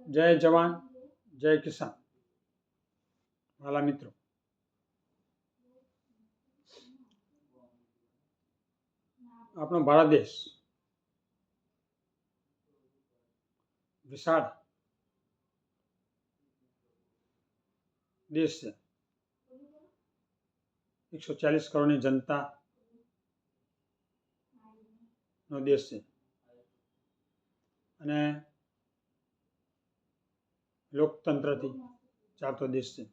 જય જવાન જય કિસાન. વાલા મિત્રો, આપણો ભારત દેશ વિશાળ દેશ છે. 140 કરોડની જનતાનો દેશ છે અને લોકતંત્રથી ચાલતો દેશ છે.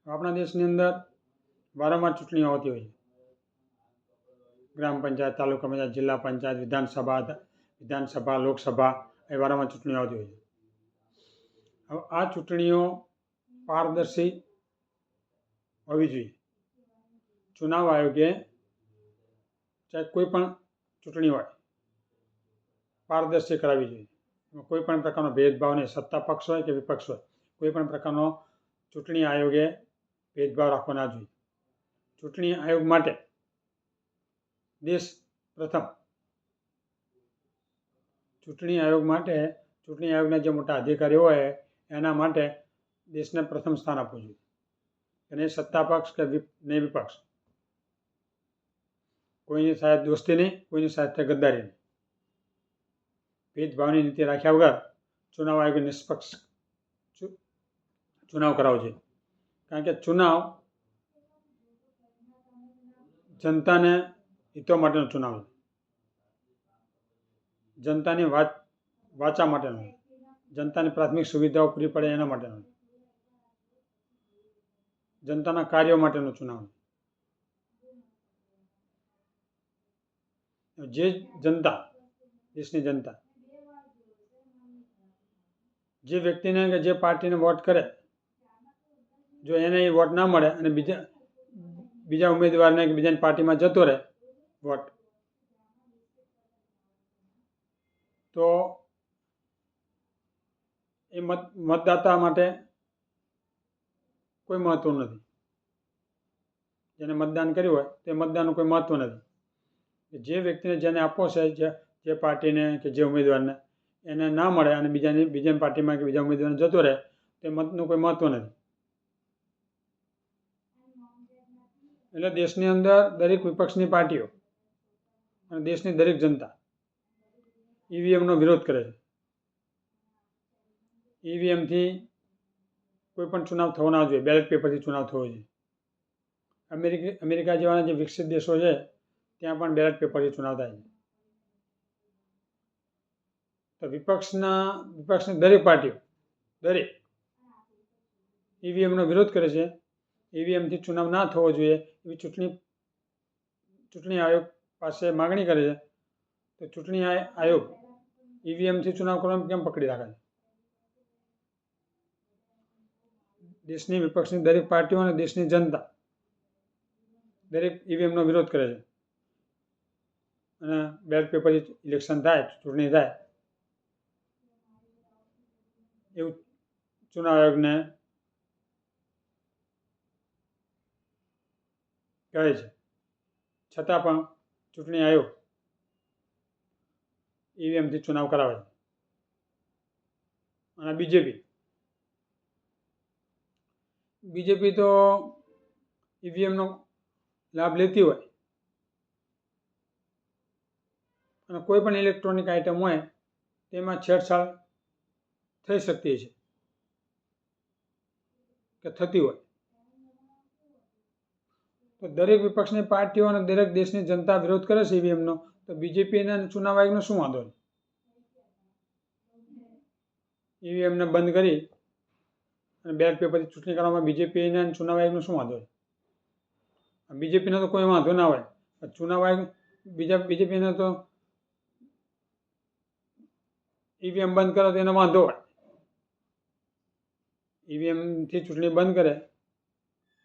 આપણા દેશની અંદર વારંવાર ચૂંટણીઓ આવતી હોય છે. ગ્રામ પંચાયત, તાલુકા પંચાયત, જિલ્લા પંચાયત, વિધાનસભા, લોકસભા એ વારંવાર ચૂંટણીઓ આવતી હોય છે. હવે આ ચૂંટણીઓ પારદર્શી હોવી જોઈએ. ચુનાવ આયોગે ચાહે કોઈ પણ ચૂંટણી હોય પારદર્શી કરાવવી જોઈએ. એમાં કોઈ પણ પ્રકારનો ભેદભાવ નહીં. સત્તા પક્ષ હોય કે વિપક્ષ હોય, કોઈ પણ પ્રકારનો ચૂંટણી આયોગે ભેદભાવ રાખવો ના જોઈએ. ચૂંટણી આયોગ માટે દેશ પ્રથમ. ચૂંટણી આયોગના જે મોટા અધિકારીઓ હોય એના માટે દેશને પ્રથમ સ્થાન આપવું જોઈએ. અને સત્તા પક્ષ કે નહીં વિપક્ષ, કોઈની સાથે દોસ્તી નહીં, કોઈની સાથે ગદ્દારી નહીં. ભેદભાવની નીતિ રાખ્યા વગર ચુનાવ આયોગે નિષ્પક્ષ ચુનાવ કરાવવો જોઈએ. કારણ કે ચુનાવ જનતાને હિતો માટેનો ચુનાવ છે. જનતાની વાચા માટેનો, જનતાની પ્રાથમિક સુવિધાઓ પૂરી પડે એના માટેનો, જનતાના કાર્યો માટેનો ચુનાવ છે. જે જનતા, દેશની જનતા જે વ્યક્તિને કે જે પાર્ટીને વોટ કરે, જો એને એ વોટ ના મળે અને બીજા ઉમેદવારને કે બીજાની પાર્ટીમાં જતો રહે વોટ, તો એ મતદાતા માટે કોઈ મહત્વ નથી. જેને મતદાન કર્યું હોય તે મતદાનનું કોઈ મહત્વ નથી. જે વ્યક્તિને જેને આપવો છે, જે પાર્ટીને કે જે ઉમેદવારને, એને ના મળે અને બીજાની પાર્ટીમાં કે બીજા ઉમેદવારને જતો રહે, તે મતનું કોઈ મહત્વ નથી. એટલે દેશની અંદર દરેક વિપક્ષની પાર્ટીઓ અને દેશની દરેક જનતા ઈવીએમનો વિરોધ કરે છે. ઈવીએમથી કોઈ પણ ચુનાવ થવો ના જોઈએ. બેલેટ પેપરથી ચુનાવ થવો જોઈએ. અમેરિકા જેવા જે વિકસિત દેશો છે ત્યાં પણ બેલેટ પેપરથી ચુનાવ થાય છે. તો વિપક્ષની દરેક પાર્ટીઓ ઈવીએમનો વિરોધ કરે છે. ઈવીએમથી ચુનાવ ના થવો જોઈએ એવી ચૂંટણી આયોગ પાસે માગણી કરે છે. તો ચૂંટણી આયોગ ઈવીએમથી ચુનાવ કરવાનું કેમ પકડી રાખે છે? દેશની વિપક્ષની દરેક પાર્ટીઓ અને દેશની જનતા દરેક ઈવીએમનો વિરોધ કરે છે. અને બેલેટ પેપરથી ઇલેક્શન થાય, ચૂંટણી થાય એવું ચુનાવ આયોગને કહે છે. છતાં પણ ચૂંટણી આયોગ ઈવીએમથી ચુનાવ કરાવે છે. અને બીજેપી તો ઈવીએમનો લાભ લેતી હોય અને કોઈ પણ ઇલેક્ટ્રોનિક આઇટમ હોય તેમાં છેડછાડ થઈ શકતી છે કે થતી હોય, તો દરેક વિપક્ષની પાર્ટીઓ અને દરેક દેશની જનતા વિરોધ કરે છે ઈવીએમનો, તો બીજેપીને ચુનાવ આયોગનો શું વાંધો છે? ઈવીએમને બંધ કરી અને બેલેટ પેપરથી ચૂંટણી કરવામાં બીજેપીને ચુનાવ આયોગનો શું વાંધો છે? બીજેપીને તો કોઈ વાંધો ના હોય. ચુનાવ આયોગ બીજેપીને તો ઈવીએમ બંધ કરે તો એનો વાંધો હોય. ઈવીએમથી ચૂંટણી બંધ કરે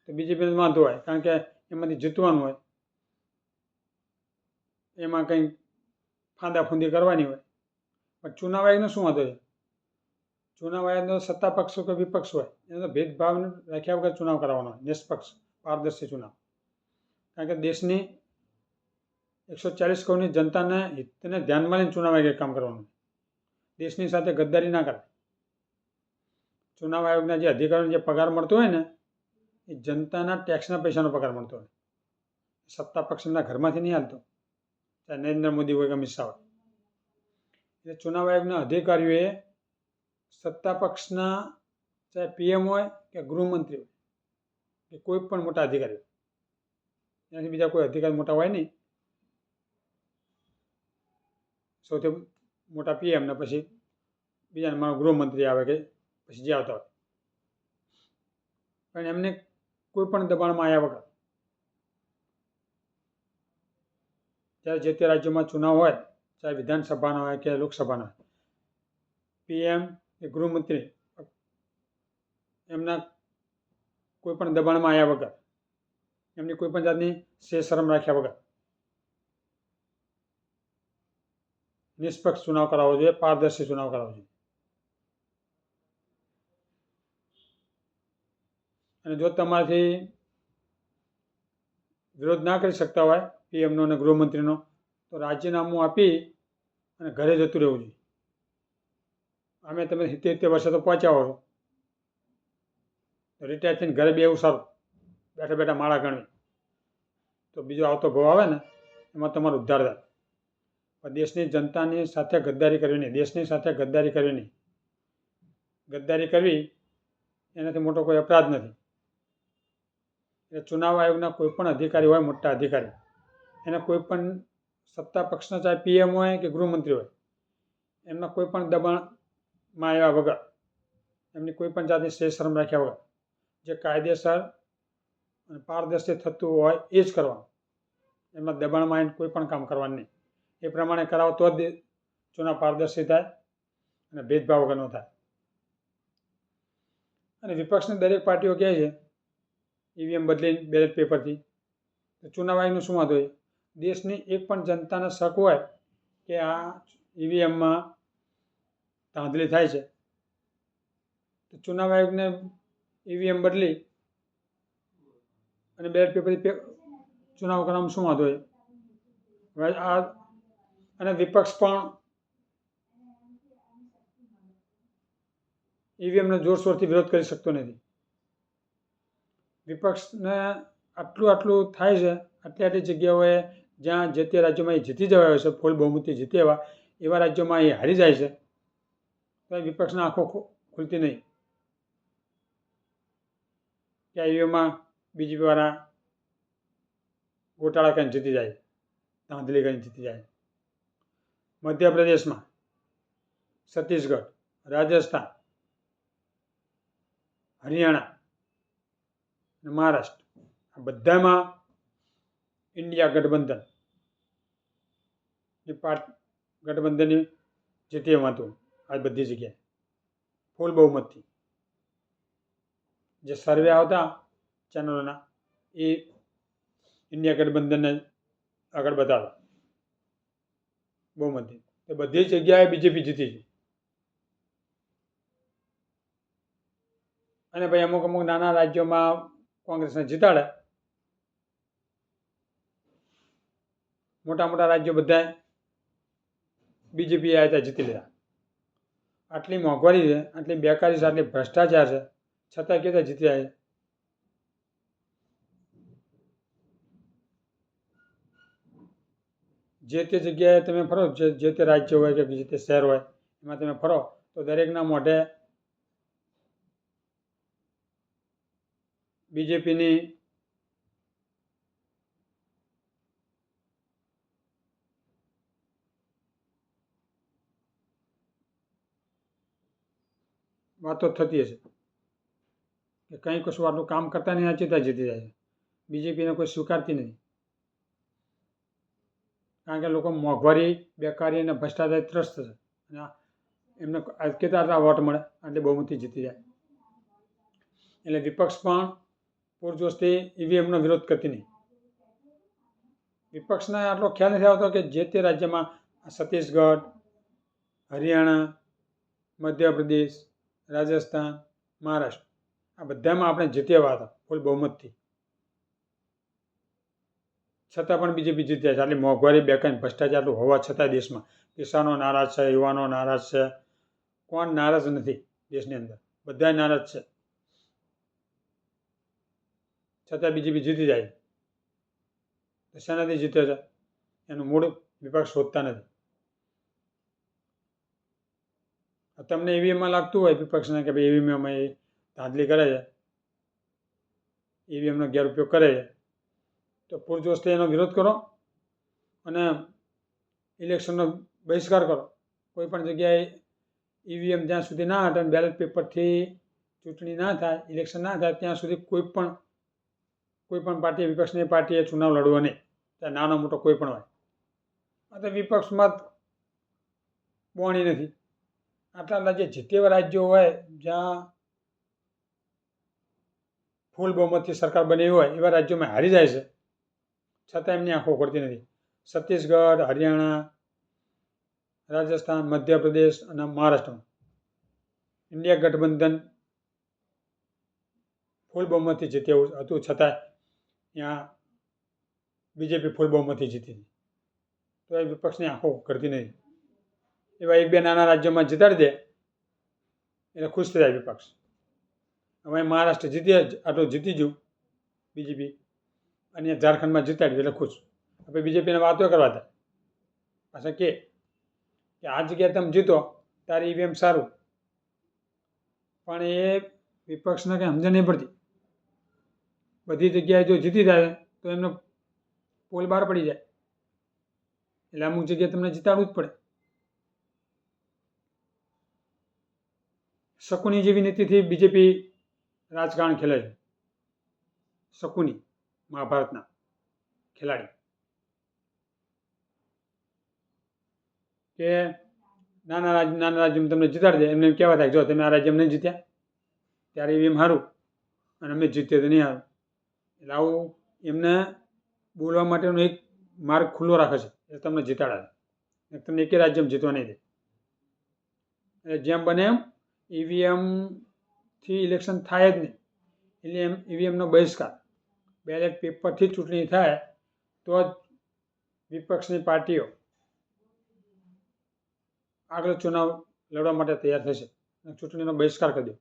તો બીજેપીને વાંધો હોય, કારણ કે એમાંથી જીતવાનું હોય, એમાં કંઈ ફાંદાફૂંદી કરવાની હોય. પણ ચુનાવ આયોગનો શું વાંધો છે? ચુનાવ આયોગનો સત્તા પક્ષ હોય કે વિપક્ષ હોય, એનો તો ભેદભાવ રાખ્યા વગર ચુનાવ કરાવવાનો હોય, નિષ્પક્ષ પારદર્શી ચુનાવ. કારણ કે દેશની 140 કરોડની જનતાને હિતને ધ્યાનમાં લઈને ચુનાવ આયોગે કામ કરવાનું. દેશની સાથે ગદ્દારી ના કરે. ચુનાવ આયોગના જે અધિકારીઓને જે પગાર મળતો હોય ને એ જનતાના ટેક્સના પૈસાનો પગાર મળતો હોય. સત્તા પક્ષના ઘરમાંથી નહીં હાલતો, ચાહે નરેન્દ્ર મોદી હોય કે અમિત શાહ હોય. એટલે ચુનાવ આયોગના અધિકારીઓએ સત્તા પક્ષના ચાહે PM હોય કે ગૃહમંત્રી હોય કે કોઈ પણ મોટા અધિકારી હોય, ત્યાંથી બીજા કોઈ અધિકારી મોટા હોય નહીં. સૌથી મોટા PM ને પછી બીજા ગૃહમંત્રી આવે કે પછી જે આવતા હોય, પણ એમને કોઈ પણ દબાણમાં આવ્યા વગર જ્યારે જે તે રાજ્યોમાં ચુનાવ હોય, ચાહે વિધાનસભાના હોય કે લોકસભાના હોય, PM કે ગૃહમંત્રી એમના કોઈ પણ દબાણમાં આવ્યા વગર, એમની કોઈ પણ જાતની શરમ રાખ્યા વગર નિષ્પક્ષ ચુનાવ કરાવવો જોઈએ, પારદર્શી ચુનાવ કરાવવો જોઈએ. અને જો તમારાથી વિરોધ ના કરી શકતા હોય PMનો અને ગૃહમંત્રીનો, તો રાજીનામું આપી અને ઘરે જતું રહેવું જોઈએ. અમે તમે 70 વર્ષે તો પહોંચ્યા હો છો, તો રિટાયર થઈને ઘરે બેવું સારું, બેઠા બેઠા માળા ગણવી. તો બીજો આવતો ભાવ આવે ને એમાં તમારો ઉદ્ધાર થાય. પણ દેશની જનતાની સાથે ગદ્દારી કરવી નહીં, દેશની સાથે ગદ્દારી કરવી નહીં. ગદ્દારી કરવી એનાથી મોટો કોઈ અપરાધ નથી. એટલે ચુનાવ આયોગના કોઈ પણ અધિકારી હોય, મોટા અધિકારી, એને કોઈ પણ સત્તા પક્ષના ચાહે PM હોય કે ગૃહમંત્રી હોય, એમના કોઈ પણ દબાણમાં આવ્યા વગર, એમની કોઈ પણ જાતની શરમ રાખ્યા વગર જે કાયદેસર અને પારદર્શી થતું હોય એ જ કરવાનું. એમના દબાણમાં આવીને કોઈ પણ કામ કરવાનું નહીં. એ પ્રમાણે કરાવો તો જ ચુનાવ પારદર્શી થાય અને ભેદભાવ વગરનો થાય. અને વિપક્ષની દરેક પાર્ટીઓ કહે છે EVM બદલીને બેલેટ પેપરથી, તો ચુનાવ આયોગનું શું વાંધો? દેશની એક પણ જનતાને શક હોય કે આ EVMમાં ધાંધલી થાય છે, તો ચુનાવ આયોગને EVM બદલી અને બેલેટ પેપરથી ચુનાવ કરવામાં શું વાંધો? આ અને વિપક્ષ પણ EVMનો જોરશોરથી વિરોધ કરી શકતો નથી. વિપક્ષને આટલું થાય છે, આટલી જગ્યાઓએ જ્યાં જે તે રાજ્યોમાં એ જીતી જવા છે, ફૂલ બહુમતી જીતે એવા રાજ્યોમાં એ હારી જાય છે, તો વિપક્ષના આંખો ખુલતી નહીં કે EVMમાં BJP વાળા ગોટાળા કરીને જીતી જાય, ધાંધલી કરીને જીતી જાય. મધ્યપ્રદેશમાં, છત્તીસગઢ, રાજસ્થાન, હરિયાણા અને મહારાષ્ટ્ર, આ બધામાં ઇન્ડિયા ગઠબંધન ગઠબંધનની જીતી હતું. આ બધી જગ્યાએ ફૂલ બહુમતથી જે સર્વે આવતા ચેનલોના એ ઇન્ડિયા ગઠબંધનને આગળ બતાવતા બહુમતી. તો બધી જગ્યાએ BJP જીતી છે. અને ભાઈ અમુક નાના રાજ્યોમાં કોંગ્રેસને જીતાડે, મોટા રાજ્યો બધા BJP આવ્યા ત્યાં જીતી લીધા. આટલી મોંઘવારી છે, આટલી બેકારી છે, આટલી ભ્રષ્ટાચાર છે, છતાં કેતા જીતી આવ્યા છે. જે તે જગ્યાએ તમે ફરો, જે તે રાજ્ય હોય કે જે તે શહેર હોય એમાં તમે ફરો, તો દરેકના મોઢે BJPની વાતો થતી હશે કે કંઈ કશું આટલું કામ કરતા નહીં, આચીતા જીતી જાય છે. BJPને કોઈ સ્વીકારતી નથી, કારણ કે લોકો મોંઘવારી, બેકારી અને ભ્રષ્ટાચાર ત્રસ્ત છે. અને એમને કેટલા આટલા વોટ મળે, આટલી બહુમતી જીતી જાય. એટલે વિપક્ષ પણ પૂરજોશથી EVMનો વિરોધ કરતી નહીં. વિપક્ષને આટલો ખ્યાલ નથી આવતો કે જે તે રાજ્યમાં છત્તીસગઢ, હરિયાણા, મધ્યપ્રદેશ, રાજસ્થાન, મહારાષ્ટ્ર, આ બધામાં આપણે જીત્યા હતા ફૂલ બહુમતથી, છતાં પણ BJP જીત્યા છે. આટલી મોંઘવારી, બેકારી, ભ્રષ્ટાચાર હોવા છતાં દેશમાં કિસાનો નારાજ છે, યુવાનો નારાજ છે, કોણ નારાજ નથી દેશની અંદર? બધા નારાજ છે, છતાં બીજેપી જીતી જાય. તો શેનાથી જીતે છે? એનું મૂળ વિપક્ષ શોધતા નથી. તમને ઈવીએમમાં લાગતું હોય વિપક્ષને કે ભાઈ ઈવીએમમાં એ ધાંધલી કરે છે, ઈવીએમનો ગેરઉપયોગ કરે છે, તો પૂરજોશથી એનો વિરોધ કરો અને ઇલેક્શનનો બહિષ્કાર કરો. કોઈ પણ જગ્યાએ ઈવીએમ જ્યાં સુધી ના હટે, બેલેટ પેપરથી ચૂંટણી ના થાય, ઇલેક્શન ના થાય, ત્યાં સુધી કોઈ પણ પાર્ટીએ, વિપક્ષની પાર્ટીએ ચુનાવ લડવો નહીં, ત્યાં નાનો મોટો કોઈ પણ હોય. આ તો વિપક્ષમાં બોણી નથી. આટલા જે જેવા રાજ્યો હોય જ્યાં ફૂલ બહુમતથી સરકાર બની હોય એવા રાજ્યોમાં હારી જાય છે, છતાં એમની આંખો ખોલતી નથી. છત્તીસગઢ, હરિયાણા, રાજસ્થાન, મધ્યપ્રદેશ અને મહારાષ્ટ્રમાં ઇન્ડિયા ગઠબંધન ફૂલ બહુમતથી જીત્યું હતું, છતાં ત્યાં બીજેપી ફૂલ બહુમતથી જીતી હતી. તો એ વિપક્ષની આંખો કરતી નથી. એવા એક બે નાના રાજ્યોમાં જીતાડી દે એટલે ખુશ થઈ જાય વિપક્ષ. હવે મહારાષ્ટ્ર આટલું જીતી ગયું બીજેપી, અને ઝારખંડમાં જીતાડ્યું એટલે ખુશ. હવે બીજેપીને વાતો કરવા થાય પાછા કે આ જગ્યાએ તમે જીતો તારે ઈવીએમ સારું, પણ એ વિપક્ષને કંઈ સમજ નહીં પડતી. બધી જગ્યાએ જો જીતી જાય તો એમનો પોલ બહાર પડી જાય, એટલે અમુક જગ્યાએ તમને જીતાડવું જ પડે. શકુની જેવી નીતિથી બીજેપી રાજકારણ ખેલે છે. શકુની મહાભારતના ખેલાડી કે નાના રાજ્યમાં તમને જીતાડી દે, એમને એમ કહેવા થાય જો તમે આ રાજ્યમાં નહીં જીત્યા ત્યારે ઈવીએમ સારું અને અમે જીતીએ તો નહીં સારું. એટલે આવું એમને બોલવા માટેનો એક માર્ગ ખુલ્લો રાખે છે, એટલે તમને જીતાડે. તમને એકે રાજ્યમાં જીતવા નહીં દે. એટલે જેમ બને એમ ઈવીએમથી ઇલેક્શન થાય જ નહીં, એટલે એમ ઈવીએમનો બહિષ્કાર. બેલેટ પેપરથી જ ચૂંટણી થાય તો જ વિપક્ષની પાર્ટીઓ આગળ ચુનાવ લડવા માટે તૈયાર થશે. ચૂંટણીનો બહિષ્કાર કરી દો,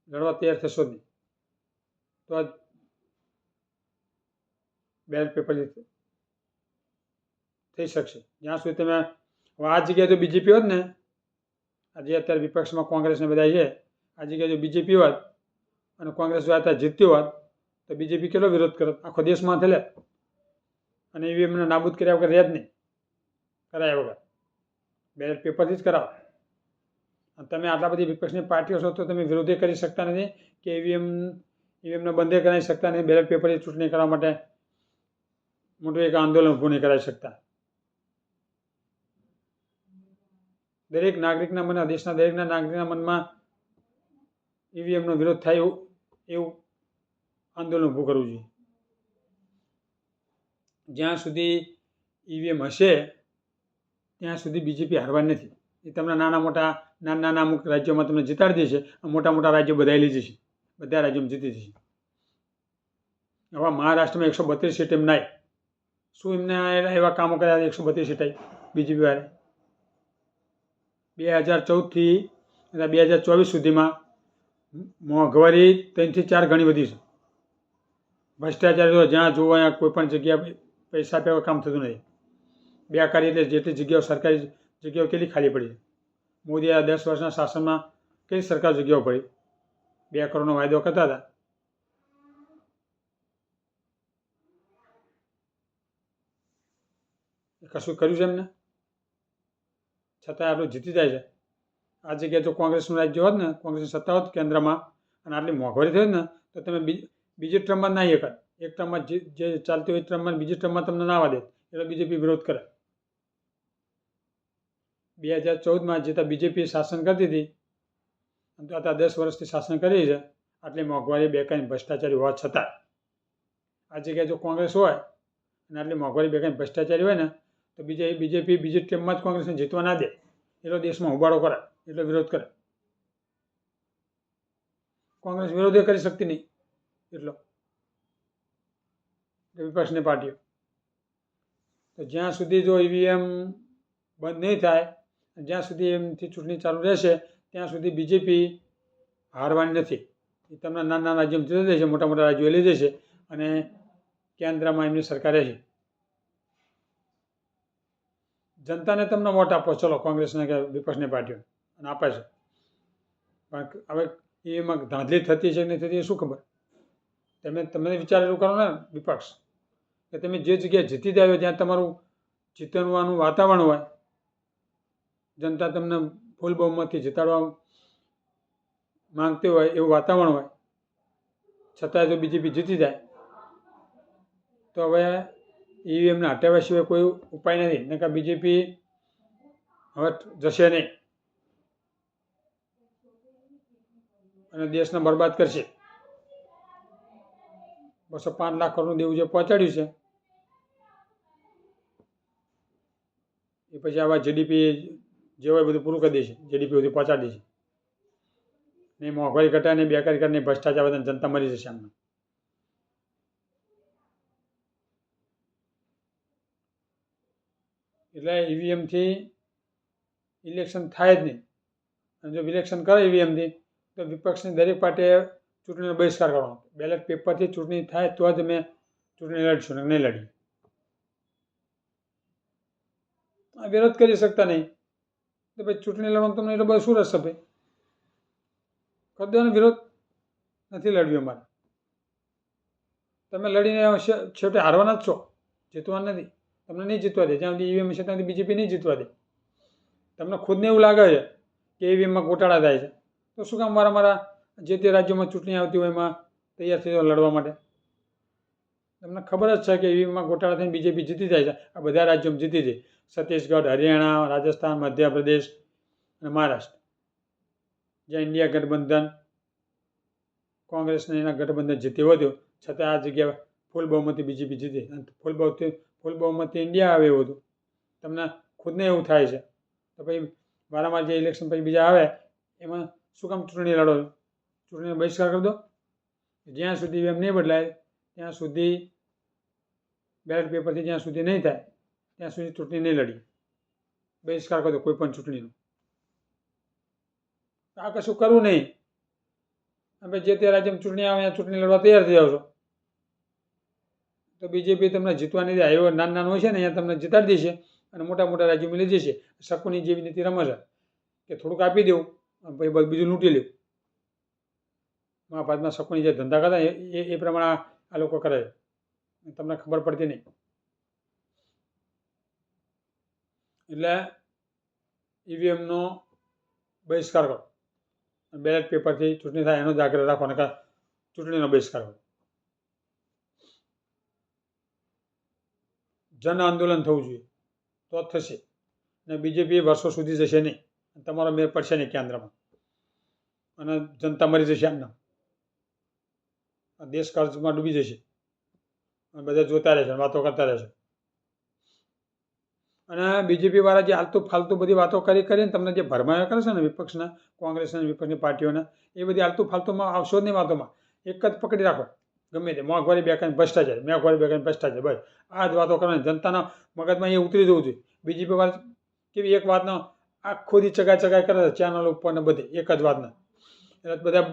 લડવા તૈયાર થશો જ નહીં તો જ બેલેટ પેપરથી થઈ શકશે. જ્યાં સુધી તમે આ જગ્યાએ જો બીજેપી હોત ને, આજે અત્યારે વિપક્ષમાં કોંગ્રેસને બધા છે, આ જગ્યાએ જો બીજેપી હોત અને કોંગ્રેસ જો અત્યારે જીતતી હોત તો બીજેપી કેટલો વિરોધ કરત, આખો દેશમાં થયેલે. અને ઈવીએમને નાબૂદ કર્યા વગર રહે જ નહીં, કરાયા વગર બેલેટ પેપરથી જ કરાવો. અને તમે આટલા બધી વિપક્ષની પાર્ટીઓ છો તો તમે વિરોધી કરી શકતા નથી કે ઈવીએમને બંધ કરાવી શકતા નથી, બેલેટ પેપરથી ચૂંટણી કરવા માટે મોટું એક આંદોલન ઊભું નહીં કરાવી શકતા. દરેક નાગરિકના મનમાં, દેશના દરેકના નાગરિકના મનમાં ઈવીએમનો વિરોધ થાય એવું આંદોલન ઊભું કરવું જોઈએ. જ્યાં સુધી ઈવીએમ હશે ત્યાં સુધી બીજેપી હારવાની નથી. એ તમને નાના અમુક રાજ્યોમાં તમને જીતાડી દેશે, મોટા મોટા રાજ્યો બધા લઈ જશે, બધા રાજ્યોમાં જીતી જશે. હવે મહારાષ્ટ્રમાં 132 સીટ એમ નાય, શું એમને એવા કામો કર્યા 132 સીટ આવી બીજેપી વાળે? 2014થી 2024 સુધીમાં મોંઘવારી 3 થી 4 ગણી વધી છે. ભ્રષ્ટાચાર જ્યાં જોવો ત્યાં કોઈ પણ જગ્યાએ પૈસા આપ્યા કામ થતું નથી. બેકારી એટલે જેટલી જગ્યાઓ, સરકારી જગ્યાઓ કેટલી ખાલી પડી છે. મોદી આ 10 વર્ષના શાસનમાં કઈ સરકાર જગ્યાઓ પડી? 2 કરોડનો વાયદો કરતા હતા, કશું કર્યું છે એમને? છતાં આટલું જીતી જાય છે. આ જગ્યાએ જો કોંગ્રેસનું રાજ્ય હોત ને, કોંગ્રેસની સત્તા હોત કેન્દ્રમાં, અને આટલી મોંઘવારી થઈ ને તો તમે બીજી ટ્રમમાં ના એક ટ્રમમાં જે ચાલતી હોય એ ટ્રમમાં બીજી ટ્રમમાં તમને ના આવવા દે, એટલે બીજેપી વિરોધ કરે. 2014માં જે બીજેપી શાસન કરતી હતી, અત્યારે 10 વર્ષથી શાસન કરી છે, આટલી મોંઘવારી, બેકારી, ભ્રષ્ટાચારી હોવા છતાં આ જગ્યાએ જો કોંગ્રેસ હોય અને આટલી મોંઘવારી, બેકારી, ભ્રષ્ટાચારી હોય ને તો બીજેપી બીજી ટીમમાં જ કોંગ્રેસને જીતવા ના દે, એટલો દેશમાં હોબાળો કરે, એટલો વિરોધ કરે. કોંગ્રેસ વિરોધ કરી શકતી નહીં એટલો, વિપક્ષની પાર્ટીઓ. તો જ્યાં સુધી જો ઈવીએમ બંધ નહીં થાય, જ્યાં સુધી એમથી ચૂંટણી ચાલુ રહેશે ત્યાં સુધી બીજેપી હારવાની નથી. એ તમને નાના રાજ્યોમાં જીતી દેશે, મોટા મોટા રાજ્યો લઈ જશે અને કેન્દ્રમાં એમની સરકાર રહેશે. જનતાને તમને વોટ આપો, ચલો કોંગ્રેસને કે વિપક્ષની પાર્ટીઓ અને આપે છે, પણ હવે એમાં ધાંધલી થતી છે કે નહીં થતી એ શું ખબર. તમે વિચારેલું કરો ને વિપક્ષ, કે તમે જે જગ્યાએ જીતી જાય ત્યાં તમારું જીતવાનું વાતાવરણ હોય, જનતા તમને ફૂલ બહુમતથી જીતાડવા માંગતી હોય એવું વાતાવરણ હોય, છતાંય જો બીજેપી જીતી જાય તો હવે ઈવીએમને હટાવ્યા સિવાય કોઈ ઉપાય નથી. નહીં કે બીજેપી હવે જશે નહીં અને દેશને બરબાદ કરશે. 205 લાખ કરોડનું દેવું જે પહોંચાડ્યું છે એ પછી આવા જીડીપી જે હોય બધું પૂરું કરી દેશે, જીડીપી બધું પહોંચાડી દેશે. નહીં મોંઘવારી ઘટાડે, નહીં બેકારી ઘટાડે, નહીં ભ્રષ્ટાચાર વધે, જનતા મરી જશે આમને. એટલે ઈવીએમથી ઇલેક્શન થાય જ નહીં. અને જો ઇલેક્શન કરે ઈવીએમથી તો વિપક્ષની દરેક પાર્ટીએ ચૂંટણીનો બહિષ્કાર કરવાનો. બેલેટ પેપરથી ચૂંટણી થાય તો જ અમે ચૂંટણી લડીશું, નહીં લડીએ. વિરોધ કરી શકતા નહીં તો ભાઈ ચૂંટણી લડવાનું તમને એટલે બધું શું રસ છે ભાઈ? કરી દેવાનો વિરોધ. નથી લડવી અમારે. તમે લડીને છેવટે હારવાના જ છો, જીતવાના નથી. તમને નહીં જીતવા દે, જ્યાં સુધી ઈવીએમ છે ત્યાં સુધી બીજેપી નહીં જીતવા દે. તમને ખુદને એવું લાગે છે કે ઈવીએમમાં ગોટાળા થાય છે તો શું કામ મારા જે તે રાજ્યોમાં ચૂંટણી આવતી હોય એમાં તૈયાર થઈ જાઓ લડવા માટે? તમને ખબર જ છે કે ઈવીએમમાં ગોટાળા થઈને બીજેપી જીતી જાય છે. આ બધા રાજ્યોમાં જીતી જાય. છત્તીસગઢ, હરિયાણા, રાજસ્થાન, મધ્યપ્રદેશ અને મહારાષ્ટ્ર, જ્યાં ઇન્ડિયા ગઠબંધન, કોંગ્રેસને એના ગઠબંધન જીતી વધ્યું, છતાં આ જગ્યાએ ફૂલ બહુમતી બીજેપી જીતી. અને ફૂલ બહુમતી ઇન્ડિયા આવે એવું હતું. તમને ખુદને એવું થાય છે તો પછી વારંવાર જે ઇલેક્શન પછી બીજા આવે એમાં શું કામ ચૂંટણી લડો? ચૂંટણીનો બહિષ્કાર કરી દો. જ્યાં સુધી એમ નહીં બદલાય ત્યાં સુધી, બેલેટ પેપરથી જ્યાં સુધી નહીં થાય ત્યાં સુધી ચૂંટણી નહીં લડી. બહિષ્કાર કરી દો કોઈ પણ ચૂંટણીનો. આ કશું કરવું નહીં. હવે જે તે રાજ્યમાં ચૂંટણી આવે ત્યાં ચૂંટણી લડવા તૈયાર થઈ જાવ છો તો બીજેપી તમને જીતવા નહીં દે. એવો નાનું હોય છે ને અહીંયા તમને જીતાડી દેશે અને મોટા મોટા રાજ્યોમાં લઈ જશે. શકુની જેવી નીતિ રમે છે કે થોડુંક આપી દેવું પછી બીજું લૂંટી લેવું. મહાભારતમાં શકુની જે ધંધા કરતા એ પ્રમાણે આ લોકો કરે છે, તમને ખબર પડતી નહીં. એટલે ઈવીએમનો બહિષ્કાર કરો. બેલેટ પેપરથી ચૂંટણી થાય એનો જ આગ્રહ રાખો, અને ચૂંટણીનો બહિષ્કાર કરો. જન આંદોલન થવું જોઈએ તો જ થશે. અને બીજેપી વર્ષો સુધી જશે નહીં, તમારો મેર પડશે નહીં કેન્દ્રમાં, અને જનતા મરી જશે આમના. દેશ કર્જમાં ડૂબી જશે અને બધા જોતા રહેશે, વાતો કરતા રહેશે. અને બીજેપી વાળા જે આલતુ ફાલતુ બધી વાતો કરીને તમને જે ભરમાયા કરે છે ને વિપક્ષના, કોંગ્રેસના વિપક્ષની પાર્ટીઓના, એ બધી આલતુ ફાલતુમાં આવશો જ નહીં વાતોમાં. એક જ પકડી રાખો ગમે તે, મોંઘવારી બેકારી ભ્રષ્ટાચાર, મોંઘવારી બેકારી ભ્રષ્ટાચાર, બસ આ જ વાતો કરવાની. જનતાના મગજમાં એ ઉતરી જવું જોઈએ. બીજેપી વાળા કેવી એક વાતનો આખો દી ચગાઈ કરે છે ચેનલ ઉપર ને બધે એક જ વાતના, એટલે બધા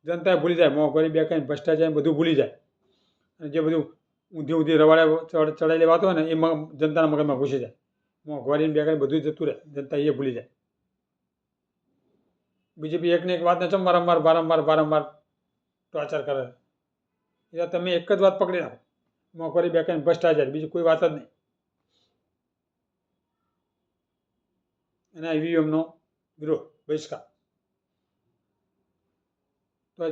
જનતાએ ભૂલી જાય. મોંઘવારી બેકારી ભ્રષ્ટાચાર બધું ભૂલી જાય. અને જે બધું ઊંધી ચડાયેલી વાતો હોય ને એ જનતાના મગજમાં ઘૂસી જાય. મોંઘવારી બેકારી બધું જતું રહે, જનતા એ ભૂલી જાય. બીજેપી એકને એક વાતને ચમ વારંવાર ટોર્ચર કરે. એટલે તમે એક જ વાત પકડી રાખો, મોંઘવારી બેકારી ભ્રષ્ટાચાર, બીજી કોઈ વાત જ નહીં. અને ઈવીએમનો વિરોધ, બહિષ્કાર, તો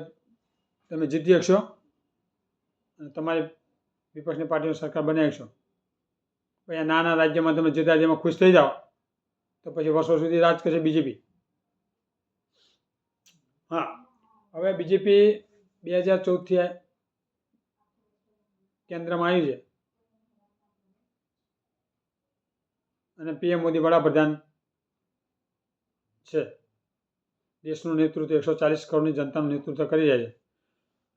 તમે જીતી શકશો અને તમારી વિપક્ષની પાર્ટીની સરકાર બનાવી શકશો. પછી આ નાના રાજ્યમાં તમે જે રાજ્યમાં ખુશ થઈ જાઓ તો પછી વર્ષો સુધી રાજ કરશે બીજેપી. હા, હવે બીજેપી 2014થી કેન્દ્રમાં આવ્યું છે અને પીએમ મોદી વડાપ્રધાન છે. દેશનું નેતૃત્વ 140 કરોડની જનતાનું નેતૃત્વ કરી રહ્યા છે.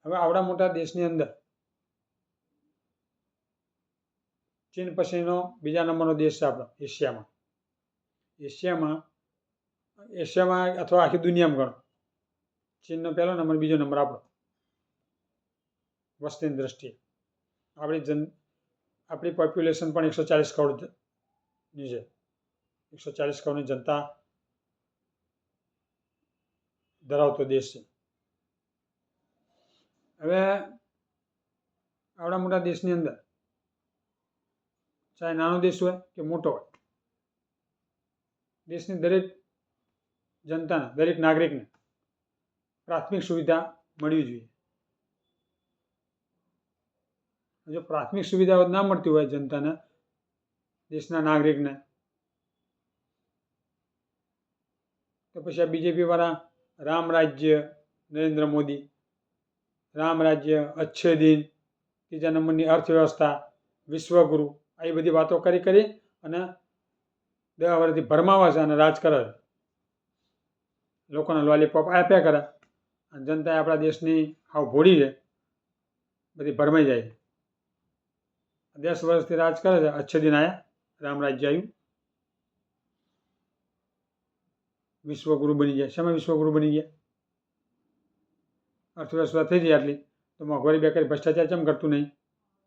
હવે આવડા મોટા દેશની અંદર ચીન પછીનો બીજા નંબરનો દેશ છે આપણો એશિયામાં. એશિયામાં અથવા આખી દુનિયામાં ગણો, ચીનનો પહેલો નંબર, બીજો નંબર આપણો વસ્તીની દ્રષ્ટિએ. આપણી પોપ્યુલેશન પણ 140 કરોડની છે. 140 કરોડની જનતા ધરાવતો દેશ છે. હવે આવડા મોટા દેશની અંદર ચાહે નાનો દેશ હોય કે મોટો હોય, દેશની દરેક જનતાને, દરેક નાગરિકને પ્રાથમિક સુવિધા મળવી જોઈએ. જો પ્રાથમિક સુવિધાઓ ના મળતી હોય જનતાને, દેશના નાગરિકને, તો પછી આ બીજેપી વાળા રામ રાજ્ય, નરેન્દ્ર મોદી, રામ રાજ્ય, અચ્છે દિન, ત્રીજા નંબરની અર્થવ્યવસ્થા, વિશ્વગુરુ, આ બધી વાતો કરી અને 10 વર્ષથી ભરમાવા છે અને રાજ કરે છે. લોકોને લોલીપોપ આપ્યા કરે અને જનતા આપણા દેશની હાવ ભોળી છે, બધી ભરમાઈ જાય છે. 10 વર્ષથી રાજ કરે છે. અચ્છે દિન આવ્યા, રામ રાજ્ય આવ્યું, વિશ્વગુરુ બની ગયા. શેમાં વિશ્વગુરુ બની ગયા? અર્થવ્યવસ્થા થઈ જાય આટલી, તો મોંઘવારી બેકારી ભ્રષ્ટાચાર કેમ કરતું નહીં?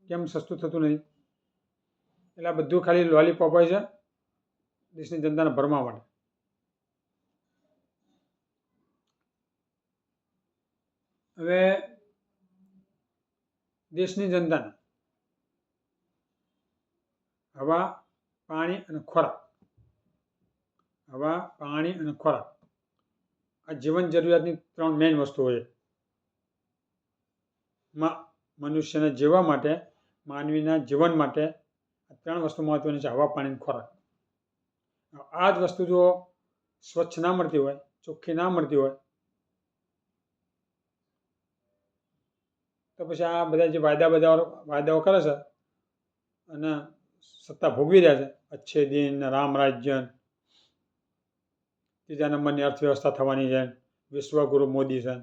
કેમ સસ્તું થતું નહીં? એટલે આ બધું ખાલી લોલીપોપ હોય છે દેશની જનતાને ભરમાવા માટે. હવે દેશની જનતાને હવા, પાણી અને ખોરાક, હવા, પાણી અને ખોરાક, આ જીવન જરૂરિયાતની 3 મેઇન વસ્તુઓ છે. મનુષ્યને જીવવા માટે, માનવીના જીવન માટે આ 3 વસ્તુ મહત્વની છે: હવા, પાણી અને ખોરાક. આ જ વસ્તુ જો સ્વચ્છ ના મળતી હોય, ચોખ્ખી ના મળતી હોય, તો પછી આ બધા જે વાયદાઓ કરે છે અને સત્તા ભોગવી રહ્યા છે, અચ્છે દિન, રામ રાજ્ય, ત્રીજા નંબરની અર્થવ્યવસ્થા થવાની છે, વિશ્વગુરુ મોદી છે,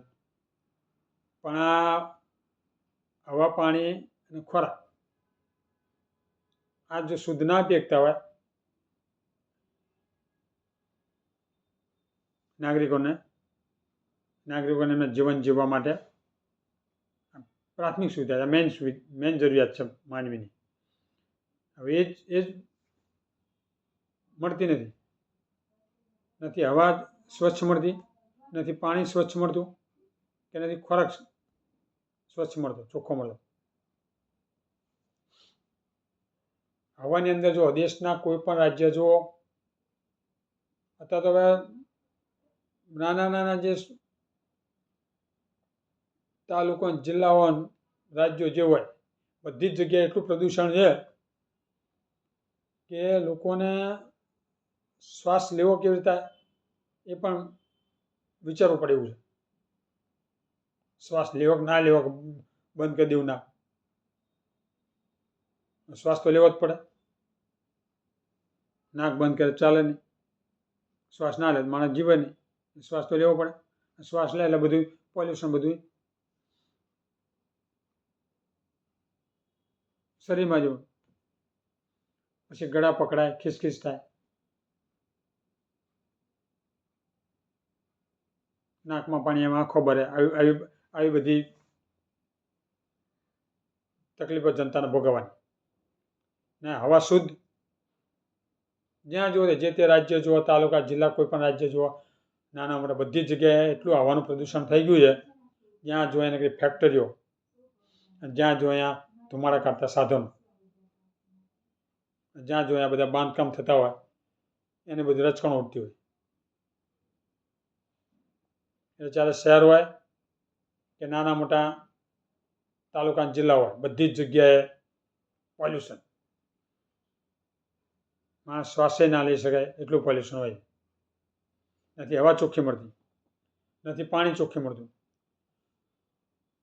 પણ આ હવા, પાણી અને ખોરાક આ જો શુદ્ધ ના આપી શકતા હોય નાગરિકોને એમના જીવન જીવવા માટે પ્રાથમિક સુવિધા, મેઇન જરૂરિયાત છે માનવીની. હવે એ જ મળતી નથી હવા સ્વચ્છ મળતી, નથી પાણી સ્વચ્છ મળતું, કે નથી ખોરાક સ્વચ્છ મળતો, ચોખ્ખો મળતો. હવાની અંદર જો દેશના કોઈ પણ રાજ્ય જુઓ, અથવા તો હવે નાના જે તાલુકો, જિલ્લાઓ, રાજ્યો જે હોય, બધી જ જગ્યાએ એટલું પ્રદૂષણ છે કે લોકોને શ્વાસ લેવો કેવી રીતે એ પણ વિચારવું પડે એવું છે. શ્વાસ લેવો કે ના લેવો, બંધ કરી દેવું, ના, શ્વાસ તો લેવો જ પડે. નાક બંધ કરે ચાલે નહીં, શ્વાસ ના લે માણસ જીવે નહીં, શ્વાસ તો લેવો પડે. શ્વાસ લે એટલે બધું પોલ્યુશન બધું શરીરમાં જવું, પછી ગળા પકડાય, ખિસખિસ થાય, નાકમાં પાણી, એમાં આંખો ભરે, આવી બધી તકલીફો જનતાને ભોગવવાની. ને હવા શુદ્ધ જ્યાં જુઓ, જે તે રાજ્ય જુઓ, તાલુકા, જિલ્લા, કોઈ પણ રાજ્ય જુઓ, નાના મોટા બધી જ જગ્યાએ એટલું હવાનું પ્રદૂષણ થઈ ગયું છે. જ્યાં જો એને કંઈ ફેક્ટરીઓ, જ્યાં જો અહીંયા ધુમાડા કાઢતા સાધનો, જ્યાં જો અહીંયા બધા બાંધકામ થતા હોય, એને બધી રચકણો ઉઠતી હોય. એટલે ચાલે શહેર હોય કે નાના મોટા તાલુકા, જિલ્લા હોય, બધી જ જગ્યાએ પોલ્યુશન. માણસ શ્વાસે ના લઈ શકાય એટલું પોલ્યુશન હોય. નથી હવા ચોખ્ખી મળતી, નથી પાણી ચોખ્ખું મળતું.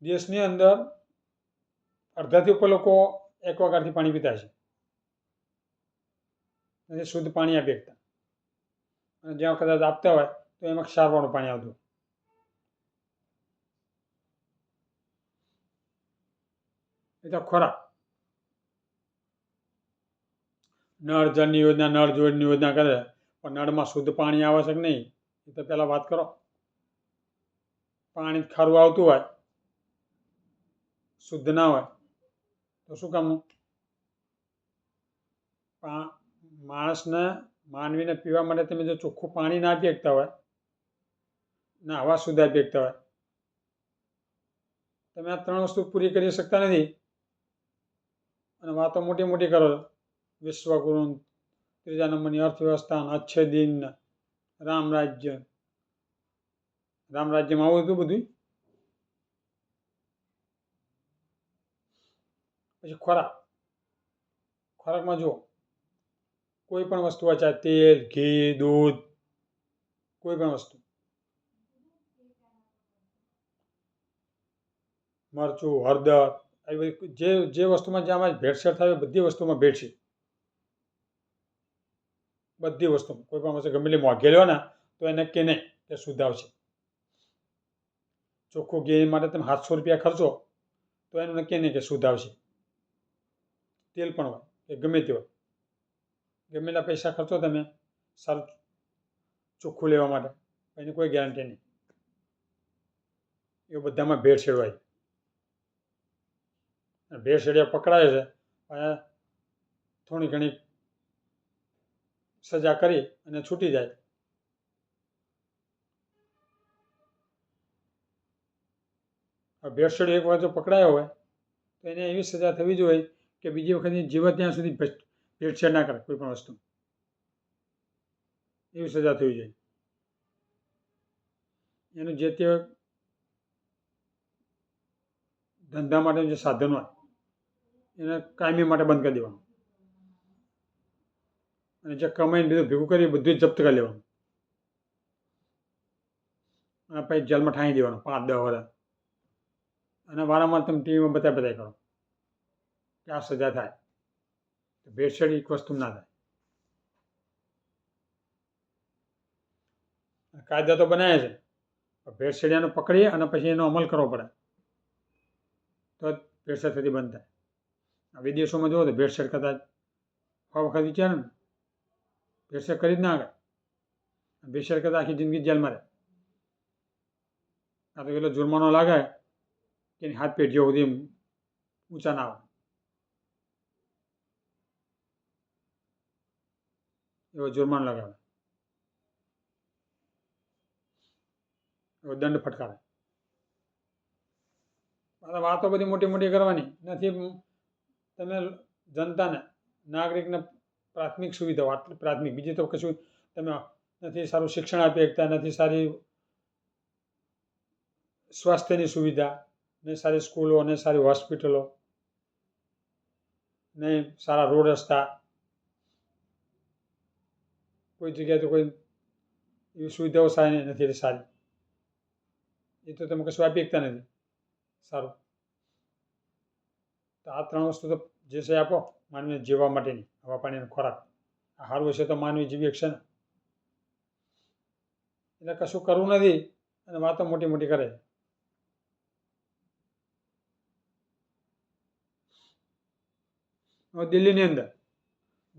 દેશની અંદર અડધાથી ઉપર લોકો એક્વાગાર્ડથી પાણી પીતા છે, નથી શુદ્ધ પાણી આપી શકતા. અને જ્યાં કદાચ આપતા હોય તો એમાં ક્ષારવાળું પાણી આવતું. એ તો ખોરાક, નળ જળની યોજના, નળ જોડની યોજના કરે, પણ નળમાં શુદ્ધ પાણી આવે છે કે નહીં એ તો પહેલાં વાત કરો. પાણી ખારું આવતું હોય, શુદ્ધ ના હોય તો શું કામનું? માનવીને પીવા માટે તમે જો ચોખ્ખું પાણી ના આપી શકતા હોય, ના હવા શુદ્ધ આપી શકતા હોય, તમે આ 3 વસ્તુ પૂરી કરી શકતા નથી અને વાતો મોટી મોટી કરો છો. વિશ્વગુરુ, 3જા નંબરની અર્થવ્યવસ્થા, અચ્છે દિન, રામ રાજ્યમાં આવું હતું બધું. પછી ખોરાકમાં જુઓ, કોઈ પણ વસ્તુ હોય, ચાહે તેલ, ઘી, દૂધ, કોઈ પણ વસ્તુ, મરચું, હળદર, આવી બધી જે વસ્તુમાં જ્યાં ભેળસેળ થાય બધી વસ્તુમાં ભેળસેળ. બધી વસ્તુમાં કોઈ પણ વસ્તુ ગમે તે મોંઘેલી હોય ને તો એ નક્કી નહીં કે શુદ્ધ આવશે. ચોખ્ખું ઘી માટે તમે 700 રૂપિયા ખર્ચો તો એનું નક્કી નહીં કે શુદ્ધ આવશે. તેલ પણ હોય કે ગમે તે હોય, ગમે તેટલા પૈસા ખર્ચો તમે સારું ચોખ્ખું લેવા માટે, એની કોઈ ગેરંટી નહીં. એ બધામાં ભેળસેળ હોય. ભેળસેળિયા પકડાય છે અને થોડી ઘણી સજા કરી અને છૂટી જાય. ભેળસેળ એક વાર જો પકડાયો હોય તો એને એવી સજા થવી જોઈએ કે બીજી વખત જીવે ત્યાં સુધી ભેળસેળ ના કરે કોઈ પણ વસ્તુ, એવી સજા થવી જોઈએ. એનું જે તે ધંધા માટે જે સાધન હોય એને કાયમી માટે બંધ કરી દેવાનું અને જે કમાઈને બધું ભેગું કરી બધું જ જપ્ત કરી લેવાનું અને પછી જેલમાં ઠાંઈ દેવાનું 5-10 વર્ષ. અને વારંવાર તમે ટીવીમાં બતાવી કરો કે આ સજા થાય. ભેળસેળ એક વસ્તુ ના થાય. કાયદા તો બનાવે છે, ભેળસેળિયાને પકડી અને પછી એનો અમલ કરવો પડે તો જ ભેળસેળ થતી બંધ થાય. વિદેશોમાં જુઓ તો ભેળસેળ કદાચ 100 વખત વિચારે ને ભેળસેળ કરી જ ના આગળ. ભેળસેળ કરતા આખી જિંદગી જેલમાં રહે. આ તો એટલો જુર્માનો લાગે કે એની હાથ પેઢીઓ સુધી ઊંચા ના આવે એવો જુર્માનો લગાવે, એવો દંડ ફટકારે. વાતો બધી મોટી મોટી કરવાની નથી. તમે જનતાને, નાગરિકને પ્રાથમિક સુવિધાઓ, આટલી પ્રાથમિક, બીજી તો કશું તમે નથી સારું શિક્ષણ આપી શકતા, નથી સારી સ્વાસ્થ્યની સુવિધા, ને સારી સ્કૂલો, ને સારી હોસ્પિટલો, નહીં સારા રોડ રસ્તા, કોઈ જગ્યાએ તો કોઈ એવી સુવિધાઓ સારી નથી સારી. એ તો તમે કશું આપી શકતા નથી સારું. તો આ 3 વસ્તુ તો જે છે આપો માનવીને જીવવા માટેની, હવા, પાણી અને ખોરાક. આ સારું હશે તો માનવી જીવી શકશે ને. એટલે કશું કરવું નથી અને વાતો મોટી મોટી કરે. હવે